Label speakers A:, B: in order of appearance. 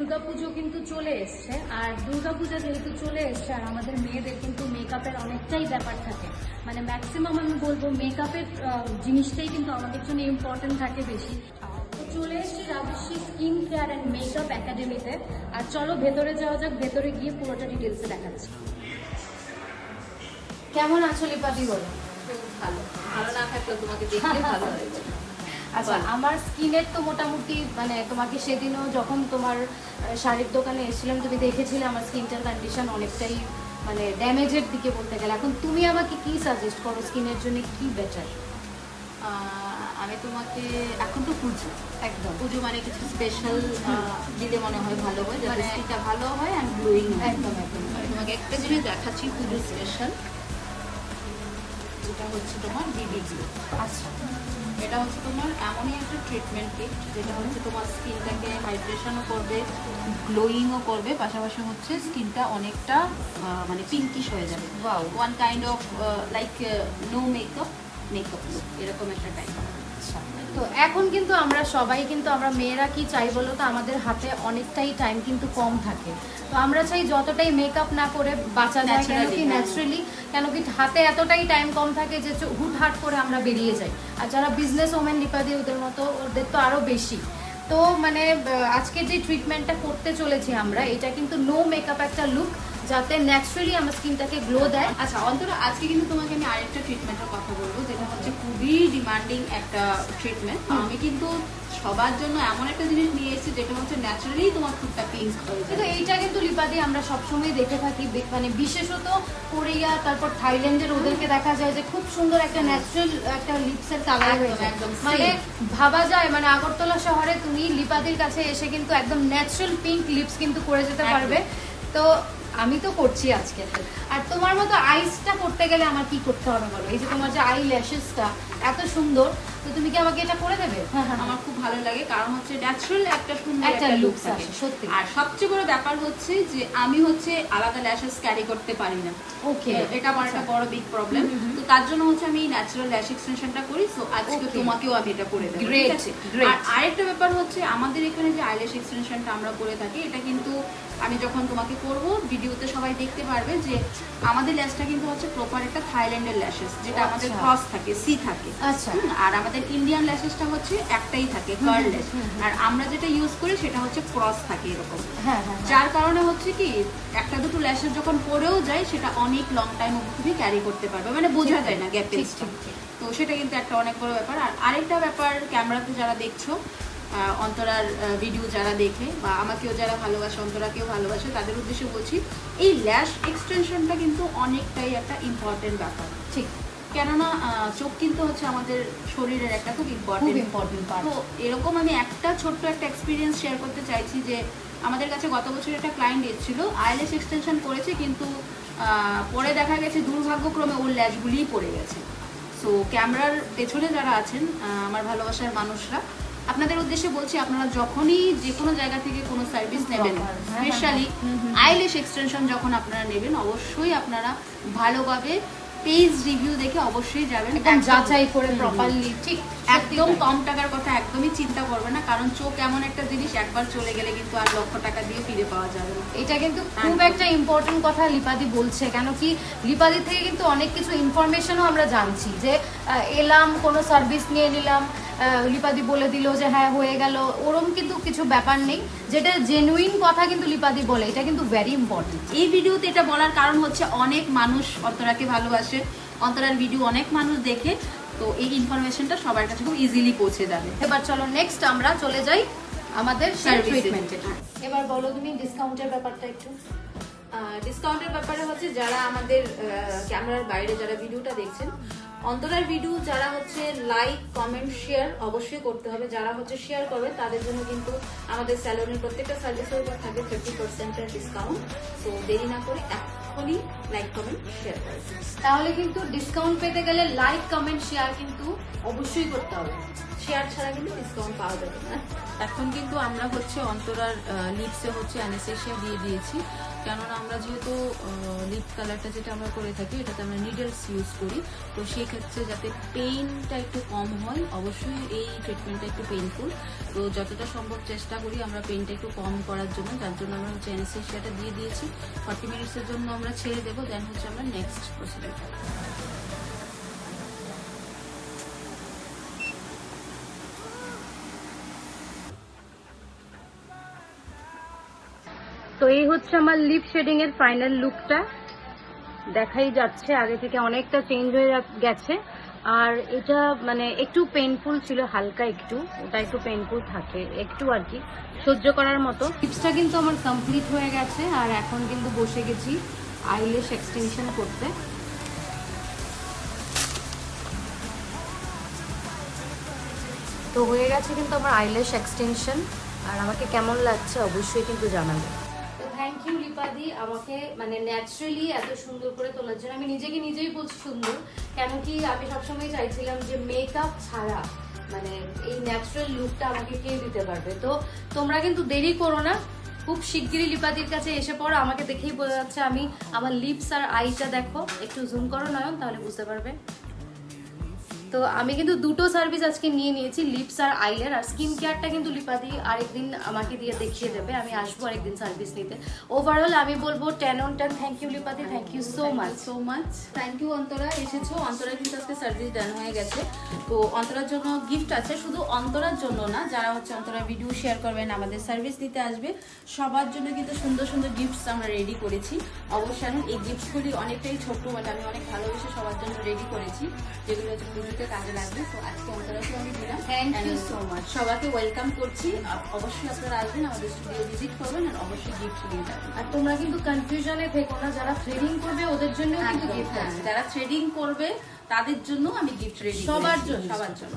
A: দুর্গাপুজো কিন্তু চলে এসছে, আর দুর্গাপূজা যেহেতু চলে এসছে আর আমাদের মেয়েদের কিন্তু মেকআপের অনেকটাই ব্যাপার থাকে, মানে ম্যাক্সিমাম আমি বলবো মেকআপের জিনিসটাই কিন্তু আমাদের জন্য ইম্পর্টেন্ট থাকে বেশি। তো চলে এসছি Rajshree skin care and makeup একাডেমিতে। আর চলো ভেতরে যাওয়া যাক, ভেতরে গিয়ে পুরোটা ডিটেলসে দেখাচ্ছি। কেমন আছো লিপাদি বলো?
B: ভালো, ভালো না থাকলেও তোমাকে দেখলে ভালো লাগে।
A: আচ্ছা, আমার স্কিনের তো মোটামুটি মানে তোমাকে সেদিনও যখন তোমার শাড়ির দোকানে এসেছিলাম তুমি দেখেছিলে আমার স্কিনটার কন্ডিশন অনেকটাই মানে ড্যামেজের দিকে বলতে গেলে। এখন তুমি আমাকে কি সাজেস্ট করো স্কিনের জন্য কি বেটার?
B: আমি তোমাকে এখন তো পুজো,
A: একদম
B: পুজো মানে কিছু স্পেশাল দিলে মনে হয় ভালো হয়, যাতে স্কিনটা ভালো হয় অ্যান্ড গ্লোয়িং।
A: একদম একদম
B: আমি তোমাকে একটা জিনিস দেখাচ্ছি পুজো স্পেশাল, যেটা হচ্ছে তোমার বিবি গ্লো।
A: আচ্ছা,
B: এটা হচ্ছে তোমার এমনই একটা ট্রিটমেন্ট কিট যেটা হচ্ছে তোমার স্কিনটাকে হাইড্রেশনও করবে, গ্লোয়িংও করবে, পাশাপাশি হচ্ছে স্কিনটা অনেকটা মানে পিঙ্কিশ হয়ে যাবে।
A: Wow,
B: one kind of like no makeup makeup look, এরকম একটা টাইপ।
A: তো এখন কিন্তু আমরা সবাই কিন্তু আমরা মেয়েরা কি চাই বলো তো, আমাদের হাতে অনেকটাই টাইম কিন্তু কম থাকে। তো আমরা চাই যতটাই মেকআপ না করে বাঁচা যায়, কেন কি ন্যাচারালি, কেন কি হাতে এতটাই টাইম কম থাকে যে হুটহাট করে আমরা বেরিয়ে যাই। আর যারা বিজনেস ওমেন লিপাদি ওদের মতো ওদের তো আরও বেশি। তো মানে আজকে যে ট্রিটমেন্টটা করতে চলেছি আমরা, এটা কিন্তু নো মেকআপ একটা লুক, যাতে ন্যাচারালি আমার স্কিনটাকে গ্লো দেয়।
B: আচ্ছা অন্তরা, আজকে কিন্তু তোমাকে আমি আরেকটা ট্রিটমেন্টের কথা বলবো, যেটা হচ্ছে খুবই ডিমান্ডিং একটা ট্রিটমেন্ট। আমি কিন্তু সবার জন্য এমন একটা জিনিস নিয়ে এসেছি যেটা হচ্ছে ন্যাচারালি তোমার খুবটা পিঙ্ক হয়ে যায়।
A: কিন্তু এইটা কিন্তু লিপাদি আমরা সবসময় দেখে থাকি, মানে বিশেষত কোরিয়া, তারপর থাইল্যান্ডের ওদেরকে দেখা যায় যে খুব সুন্দর একটা ন্যাচারাল একটা লিপসের কালার হয়ে যায়। মানে ভাবা যায় মানে আগরতলা শহরে তুমি লিপাদির কাছে এসে কিন্তু একদম ন্যাচারাল পিঙ্ক লিপস কিন্তু করে যেতে পারবে। তো আমি তো করছি আজকে। আর তোমার মতো আইসটা করতে গেলে আমার কি করতে হবে বলো? এই যে তোমার যে আই ল্যাশেসটা এত সুন্দর, তো তুমি কি আমাকে এটা করে দেবে?
B: আমার খুব ভালো লাগে, কারণ হচ্ছে ন্যাচারাল একটা সুন্দর একটা লুক থাকে
A: সত্যি।
B: আর সবচেয়ে বড় ব্যাপার হচ্ছে যে আমি হচ্ছে আলাদা ল্যাশেস ক্যারি করতে পারি না।
A: ওকে,
B: এটা আমার একটা বড় বিগ প্রবলেম। তো তার জন্য হচ্ছে আমি ন্যাচারাল ল্যাশ এক্সটেনশনটা করি। সো আজকে তোমাকেও আমি এটা করে দেব।
A: গ্রেট,
B: আর আরেকটা ব্যাপার হচ্ছে আমাদের এখানে যে আইল্যাশ এক্সটেনশনটা আমরা করে থাকি, এটা কিন্তু আমি যখন তোমাকে করব ভিডিওতে সবাই দেখতে পারবে যে আমাদের ল্যাশটা কিন্তু হচ্ছে প্রপার একটা থাইল্যান্ডের ল্যাশেস, যেটা আমাদের ক্রস থাকে, সি থাকে।
A: আচ্ছা,
B: আর আমাদের ইন্ডিয়ান ল্যাশেসটা হচ্ছে একটাই থাকে, কার্ল ল্যাশ। আর আমরা যেটা ইউজ করি সেটা হচ্ছে ক্রস থাকে এরকম। যার কারণে হচ্ছে কি একটা দুটো ল্যাশেস যখন পরেও যায় সেটা অনেক লং টাইম অবধি ক্যারি করতে পারবে, মানে বোঝা যায় না গ্যাপেজটা। তো সেটা কিন্তু একটা অনেক বড় ব্যাপার। আর আরেকটা ব্যাপার, ক্যামেরাতে যারা দেখছো, অন্তরার ভিডিও যারা দেখে বা আমাকেও যারা ভালোবাসে, অন্তরাকেও ভালোবাসে, তাদের উদ্দেশ্যে বলছি এই ল্যাশ এক্সটেনশনটা কিন্তু অনেকটাই একটা ইম্পর্টেন্ট ব্যাপার। ঠিক, কেননা চোখ কিন্তু হচ্ছে আমাদের শরীরের একটা খুব ইম্পর্টেন্ট পার্ট। তো এরকম আমি একটা ছোট্ট একটা এক্সপিরিয়েন্স শেয়ার করতে চাইছি যে আমাদের কাছে গত বছর একটা ক্লায়েন্ট এসেছিল, আইল্যাশ এক্সটেনশন করেছে, কিন্তু পরে দেখা গেছে দুর্ভাগ্যক্রমে ওর ল্যাশগুলিই পড়ে গেছে। সো ক্যামেরার পেছনে যারা আছেন আমার ভালোবাসার মানুষরা, আপনাদের উদ্দেশ্যে বলছি, আপনারা যখনই যে কোনো জায়গা থেকে কোনো সার্ভিস নেবেন, স্পেশালি আইল্যাশ এক্সটেনশন যখন আপনারা নেবেন, অবশ্যই আপনারা ভালোভাবে পেজ রিভিউ দেখে অবশ্যই যাবেন,
A: একদম যাচাই করে প্রপারলি। ঠিক,
B: একদম কম টাকার কথা একদমই চিন্তা করবে না, কারণ চোখ এমন একটা জিনিস একবার চলে গেলে কিন্তু আর লক্ষ টাকা দিয়ে ফিরে পাওয়া যাবে না।
A: এটা কিন্তু খুব একটা ইম্পর্টেন্ট কথা লিপাদি বলছে, কেন কি লিপাদি থেকে কিন্তু অনেক কিছু ইনফরমেশনও আমরা জানছি যে এলাম কোনো সার্ভিস নিয়ে নিলাম, লিপাদি বলে দিল যে হ্যাঁ হয়ে গেল, ওরম কিন্তু কিছু ব্যাপার নেই। যেটা জেনুইন কথা কিন্তু লিপাদি বলে, এটা কিন্তু ভেরি ইম্পর্টেন্ট।
B: এই ভিডিওতে এটা বলার কারণ হচ্ছে অনেক মানুষ অন্তরাকে ভালোবাসে, অন্তরার ভিডিও অনেক মানুষ দেখে, তো এই ইনফরমেশনটা সবার কাছে খুব ইজিলি পৌঁছে যাবে।
A: এবার চলো নেক্সট আমরা চলে যাই আমাদের ট্রিটমেন্টে। এবার বলো তুমি ডিসকাউন্টের ব্যাপারটা একটু।
B: ডিসকাউন্টের ব্যাপারে হচ্ছে যারা আমাদের ক্যামেরার বাইরে যারা ভিডিওটা দেখছেন, অন্তরার ভিডিও যারা হচ্ছে লাইক কমেন্ট শেয়ার অবশ্যই করতে হবে। যারা হচ্ছে শেয়ার করবে তাদের জন্য কিন্তু আমাদের স্যালনের প্রত্যেকটা সার্ভিসের উপর থাকবে 30% ডিসকাউন্ট। তো দেরি না করে এখনই লাইক কমেন্ট শেয়ার করবে।
A: তাহলে কিন্তু ডিসকাউন্ট পেতে গেলে লাইক কমেন্ট শেয়ার কিন্তু অবশ্যই করতে হবে,
B: শেয়ার ছাড়া কিন্তু ডিসকাউন্ট পাওয়া যাবে না। এখন কিন্তু আমরা হচ্ছে অন্তরার লিপসে হচ্ছে অ্যানেসথেসিয়া দিয়ে দিয়েছি, কেননা আমরা যেহেতু লিপ কালারটা যেটা আমরা করে থাকি এটাতে আমরা নিডলস ইউজ করি, তো সেই ক্ষেত্রে যাতে পেইনটা একটু কম হয়, অবশ্যই এই ট্রিটমেন্টটা একটু পেইনফুল, তো যতটা সম্ভব চেষ্টা করি আমরা পেইনটা একটু কম করার জন্য, যার জন্য আমরা হচ্ছে অ্যানেসথেসিয়াটা দিয়ে দিয়েছি। 40 মিনিটসের জন্য আমরা ছেড়ে দেবো, দেন হচ্ছে আমরা নেক্সট প্রসিডিউর।
A: তো এই হচ্ছে আমার লিপ শেডিং এর ফাইনাল লুকটা, দেখাই যাচ্ছে আগে থেকে অনেকটা চেঞ্জ হয়ে গেছে। আর এটা মানে একটু পেইনফুল ছিল, হালকা একটু, ওটা একটু পেইনফুল থাকে একটু আর কি, সহ্য করার মতো। লিপসটা কিন্তু আমার কমপ্লিট হয়ে গেছে, আর এখন কিন্তু বসে গেছি আইল্যাশ এক্সটেনশন করতে। তো হয়ে গেছে কিন্তু আমার আইল্যাশ এক্সটেনশন, আর আমাকে কেমন লাগছে অবশ্যই কিন্তু জানাবে। তো থ্যাংক ইউ লিপাদি, আমাকে মানে ন্যাচারালি এত সুন্দর করে তোলার জন্য। আমি নিজেকে নিজেই বলছি সুন্দর, কেন কি আমি সবসময় চাইছিলাম যে মেকআপ ছাড়া মানে এই ন্যাচারাল লুকটা আমাকে কে দিতে পারবে। তো তোমরা কিন্তু দেরি করো না, খুব শিগগিরই লিপাদির কাছে এসে পড়ো। আমাকে দেখেই বোঝা যাচ্ছে, আমি আমার লিপস আর আইটা দেখো, একটু জুম করো নয়ন, তাহলে বুঝতে পারবে। তো আমি কিন্তু দুটো সার্ভিস আজকে নিয়ে নিয়েছি, লিপস আর আইলের। আর স্কিন কেয়ারটা কিন্তু লিপাদি আরেকদিন আমাকে দিয়ে দেখিয়ে দেবে, আমি আসবো আরেকদিন সার্ভিস নিতে। ওভারঅল আমি বলবো 10 on 10 থ্যাংক ইউ লিপাদি, thank you so much.
B: Thank you Antara, এসেছো। অন্তরা কিন্তু আজকে সার্ভিস ডান হয়ে গেছে, তো অন্তরার জন্য গিফট আছে, শুধু অন্তরার জন্য না, যারা হচ্ছে অন্তরা ভিডিও শেয়ার করবেন, আমাদের সার্ভিস দিতে আসবে, সবার জন্য কিন্তু সুন্দর সুন্দর গিফটস আমরা রেডি করেছি। অবশ্যই এই গিফটসগুলি অনেকটাই ছোট, মানে আমি অনেক ভালোবেসে সবার জন্য রেডি করেছি, যেগুলো হচ্ছে পুজোতে কাজে লাগবে। তো আজকে অন্তরাকে আমি দিলাম।
A: Thank you so much.
B: সবাইকে ওয়েলকাম করছি, অবশ্যই আপনারা আসবেন, আমাদের স্টুডিও ভিজিট করবেন, আর অবশ্যই গিফট নিয়ে যাবেন।
A: আর তোমরা কিন্তু কনফিউশনে থেকো না, যারা থ্রেডিং করবে ওদের জন্য কিন্তু গিফট আছে,
B: যারা থ্রেডিং করবে তাদের জন্য আমি গিফট রেডি,
A: সবার জন্য।
B: সবার জন্য।